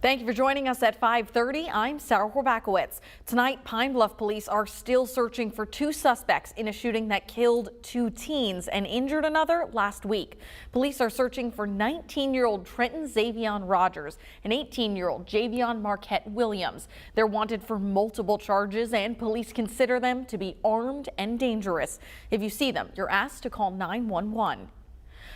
Thank you for joining us at 5:30. I'm Sarah Horbacewicz. Tonight, Pine Bluff police are still searching for two suspects in a shooting that killed two teens and injured another last week. Police are searching for 19-year-old Trenton Xavion Rogers and 18-year-old Javion Marquette Williams. They're wanted for multiple charges, and police consider them to be armed and dangerous. If you see them, you're asked to call 911.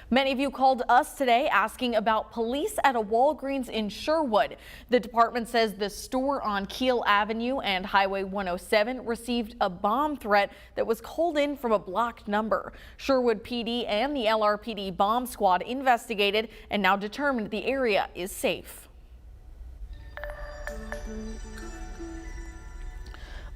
Many of you called us today asking about police at a Walgreens in Sherwood. The department says the store on Keel Avenue and Highway 107 received a bomb threat that was called in from a blocked number. Sherwood PD and the LRPD bomb squad investigated and now determined the area is safe.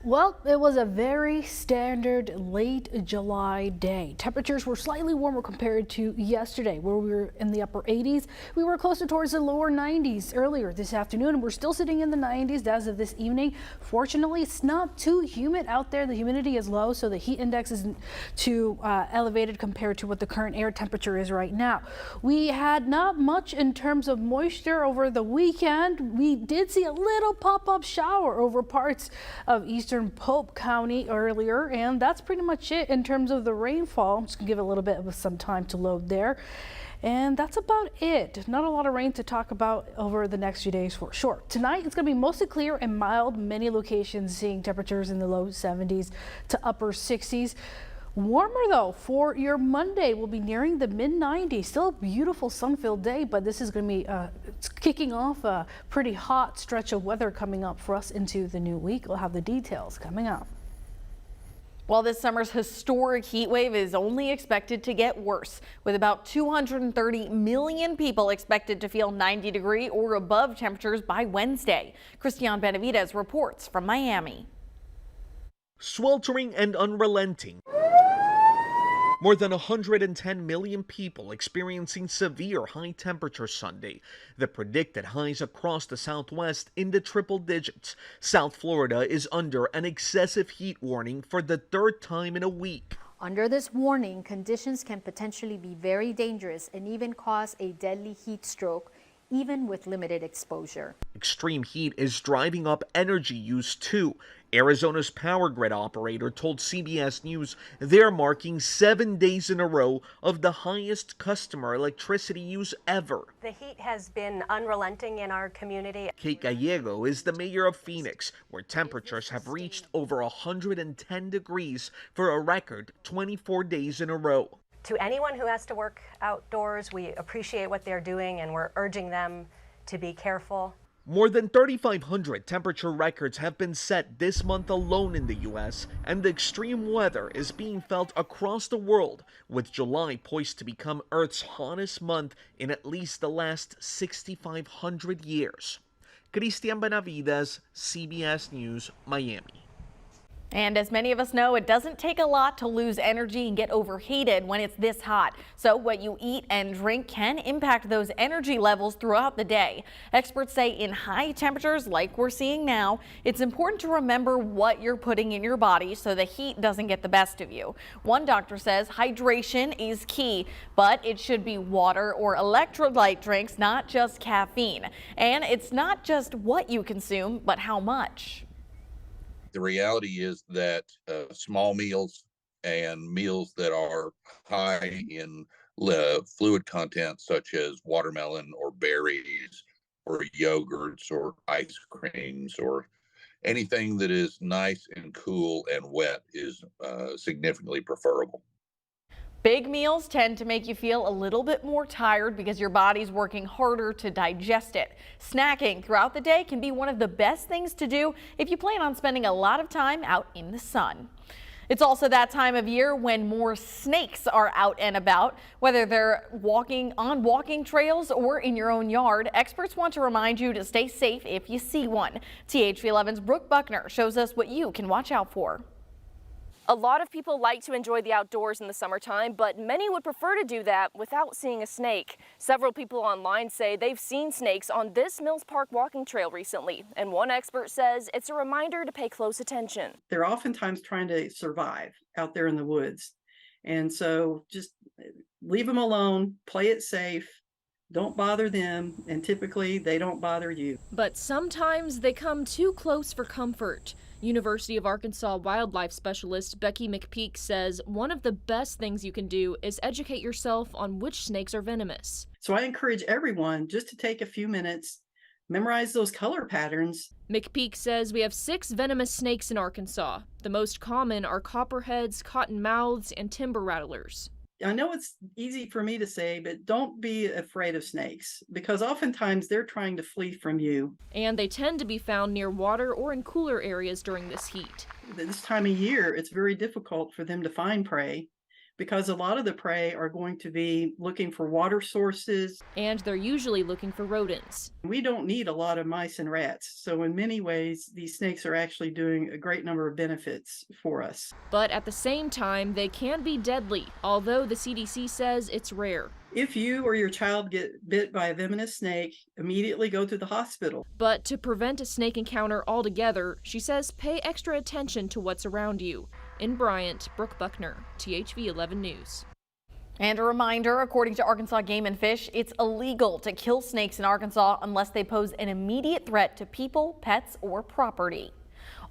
Well, it was a very standard late July day. Temperatures were slightly warmer compared to yesterday, where we were in the upper 80s. We were closer towards the lower 90s earlier this afternoon, and we're still sitting in the 90s as of this evening. Fortunately, it's not too humid out there. The humidity is low, so the heat index isn't too elevated compared to what the current air temperature is right now. We had not much in terms of moisture over the weekend. We did see a little pop-up shower over parts of eastern Pope County earlier, and that's pretty much it in terms of the rainfall. I'm just gonna give it a little bit of some time to load there. And that's about it. Not a lot of rain to talk about over the next few days for sure. Tonight, it's going to be mostly clear and mild. Many locations seeing temperatures in the low 70s to upper 60s. Warmer though for your Monday. We'll be nearing the mid-90s. Still a beautiful sun-filled day, but this is going to be it's kicking off a pretty hot stretch of weather coming up for us into the new week. We'll have the details coming up. Well, this summer's historic heat wave is only expected to get worse, with about 230 million people expected to feel 90-degree or above temperatures by Wednesday. Christian Benavidez reports from Miami. Sweltering and unrelenting. More than 110 million people experiencing severe high temperatures Sunday. The predicted highs across the Southwest in the triple digits. South Florida is under an excessive heat warning for the third time in a week. Under this warning, conditions can potentially be very dangerous and even cause a deadly heat stroke, even with limited exposure. Extreme heat is driving up energy use too. Arizona's power grid operator told CBS News they're marking 7 days in a row of the highest customer electricity use ever. The heat has been unrelenting in our community. Kate Gallego is the mayor of Phoenix, where temperatures have reached over 110 degrees for a record 24 days in a row. To anyone who has to work outdoors, we appreciate what they're doing and we're urging them to be careful. More than 3,500 temperature records have been set this month alone in the U.S., and the extreme weather is being felt across the world, with July poised to become Earth's hottest month in at least the last 6,500 years. Christian Benavidez, CBS News, Miami. And as many of us know, it doesn't take a lot to lose energy and get overheated when it's this hot. So what you eat and drink can impact those energy levels throughout the day. Experts say in high temperatures like we're seeing now, it's important to remember what you're putting in your body so the heat doesn't get the best of you. One doctor says hydration is key, but it should be water or electrolyte drinks, not just caffeine. And it's not just what you consume, but how much. The reality is that small meals and meals that are high in fluid content, such as watermelon or berries or yogurts or ice creams or anything that is nice and cool and wet, is significantly preferable. Big meals tend to make you feel a little bit more tired because your body's working harder to digest it. Snacking throughout the day can be one of the best things to do if you plan on spending a lot of time out in the sun. It's also that time of year when more snakes are out and about, whether they're walking on walking trails or in your own yard. Experts want to remind you to stay safe if you see one. THV11's Brooke Buckner shows us what you can watch out for. A lot of people like to enjoy the outdoors in the summertime, but many would prefer to do that without seeing a snake. Several people online say they've seen snakes on this Mills Park walking trail recently, and one expert says it's a reminder to pay close attention. They're oftentimes trying to survive out there in the woods, and so just leave them alone, play it safe, Don't bother them, and typically they don't bother you. But sometimes they come too close for comfort. University of Arkansas wildlife specialist Becky McPeak says one of the best things you can do is educate yourself on which snakes are venomous. So I encourage everyone just to take a few minutes, memorize those color patterns. McPeak says we have 6 venomous snakes in Arkansas. The most common are copperheads, cottonmouths, and timber rattlers. I know it's easy for me to say, but don't be afraid of snakes because oftentimes they're trying to flee from you. And they tend to be found near water or in cooler areas during this heat. This time of year, it's very difficult for them to find prey because a lot of the prey are going to be looking for water sources. And they're usually looking for rodents. We don't need a lot of mice and rats. So in many ways, these snakes are actually doing a great number of benefits for us. But at the same time, they can be deadly, although the CDC says it's rare. If you or your child get bit by a venomous snake, immediately go to the hospital. But to prevent a snake encounter altogether, she says pay extra attention to what's around you. In Bryant, Brooke Buckner, THV 11 News. And a reminder, according to Arkansas Game and Fish, it's illegal to kill snakes in Arkansas unless they pose an immediate threat to people, pets, or property.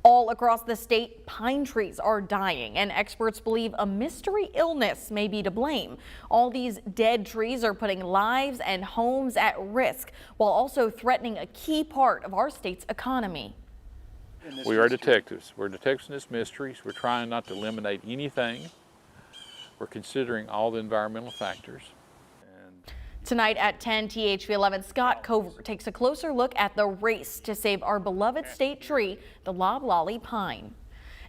All across the state, pine trees are dying, and experts believe a mystery illness may be to blame. All these dead trees are putting lives and homes at risk, while also threatening a key part of our state's economy. We are detectives. We're detectives in this mystery. We're trying not to eliminate anything. We're considering all the environmental factors. Tonight at 10, THV 11, Scott Cover takes a closer look at the race to save our beloved state tree, the loblolly pine.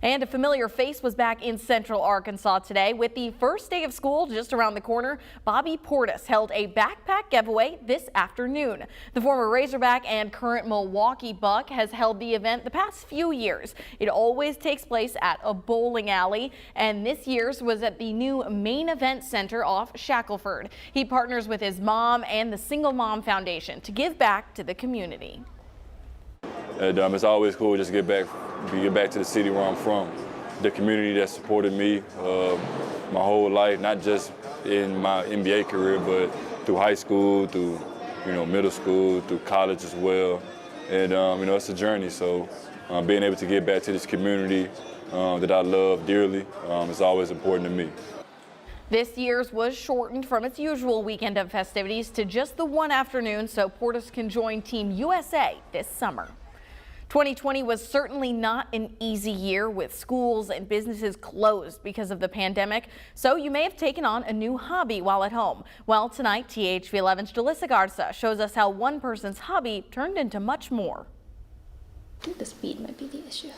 And a familiar face was back in Central Arkansas today. With the first day of school just around the corner, Bobby Portis held a backpack giveaway this afternoon. The former Razorback and current Milwaukee Buck has held the event the past few years. It always takes place at a bowling alley, and this year's was at the new Main Event Center off Shackleford. He partners with his mom and the Single Mom Foundation to give back to the community. And it's always cool just to get back to the city where I'm from. The community that supported me my whole life, not just in my NBA career, but through high school, through middle school, through college as well. And it's a journey. So being able to get back to this community that I love dearly is always important to me. This year's was shortened from its usual weekend of festivities to just the one afternoon, so Portis can join Team USA this summer. 2020 was certainly not an easy year with schools and businesses closed because of the pandemic, so you may have taken on a new hobby while at home. Well, tonight, THV 11's Jalissa Garza shows us how one person's hobby turned into much more. I think the speed might be the issue.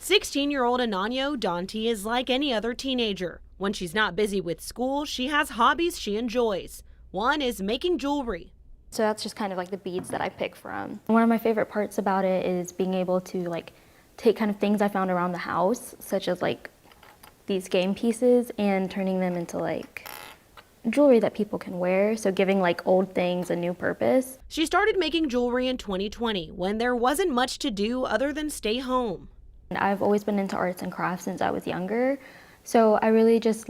16-year-old Ananya Dante is like any other teenager. When she's not busy with school, she has hobbies she enjoys. One is making jewelry. So that's just kind of like the beads that I pick from. One of my favorite parts about it is being able to take kind of things I found around the house, such as these game pieces, and turning them into jewelry that people can wear. So giving old things a new purpose. She started making jewelry in 2020 when there wasn't much to do other than stay home. I've always been into arts and crafts since I was younger. So I really just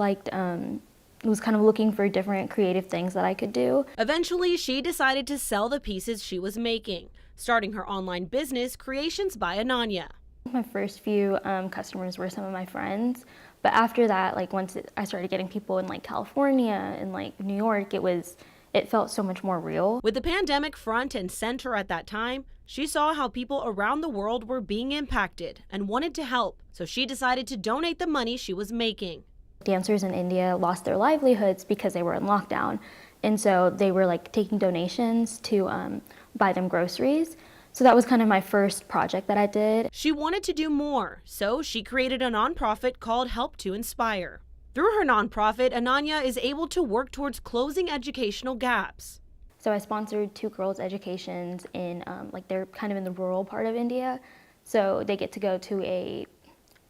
was kind of looking for different creative things that I could do. Eventually, she decided to sell the pieces she was making, starting her online business, Creations by Ananya. My first few customers were some of my friends, but after that, once I started getting people in California and New York, it felt so much more real. With the pandemic front and center at that time, she saw how people around the world were being impacted and wanted to help, so she decided to donate the money she was making. Dancers in India lost their livelihoods because they were in lockdown, and so they were taking donations to buy them groceries. So that was kind of my first project that I did. She wanted to do more, so she created a nonprofit called Help to Inspire. Through her nonprofit, Ananya is able to work towards closing educational gaps. So I sponsored 2 girls' educations in they're kind of in the rural part of India, so they get to go to a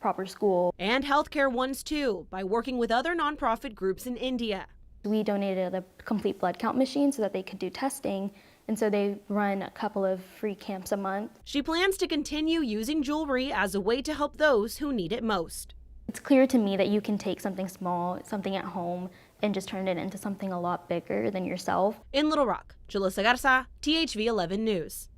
proper school. And healthcare ones too, by working with other nonprofit groups in India. We donated a complete blood count machine so that they could do testing, and so they run a couple of free camps a month. She plans to continue using jewelry as a way to help those who need it most. It's clear to me that you can take something small, something at home, and just turn it into something a lot bigger than yourself. In Little Rock, Julissa Garza, THV 11 News.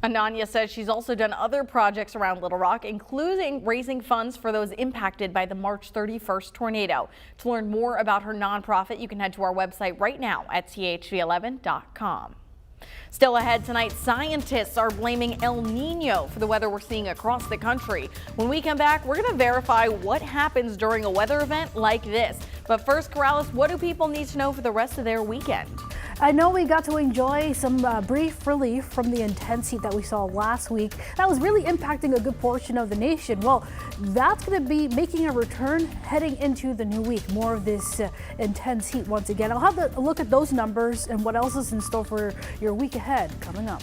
Ananya says she's also done other projects around Little Rock, including raising funds for those impacted by the March 31st tornado. To learn more about her nonprofit, you can head to our website right now at thv11.com. Still ahead tonight, scientists are blaming El Nino for the weather we're seeing across the country. When we come back, we're going to verify what happens during a weather event like this. But first, Corrales, what do people need to know for the rest of their weekend? I know we got to enjoy some brief relief from the intense heat that we saw last week. That was really impacting a good portion of the nation. Well, that's going to be making a return heading into the new week. More of this intense heat once again. I'll have a look at those numbers and what else is in store for your week ahead coming up.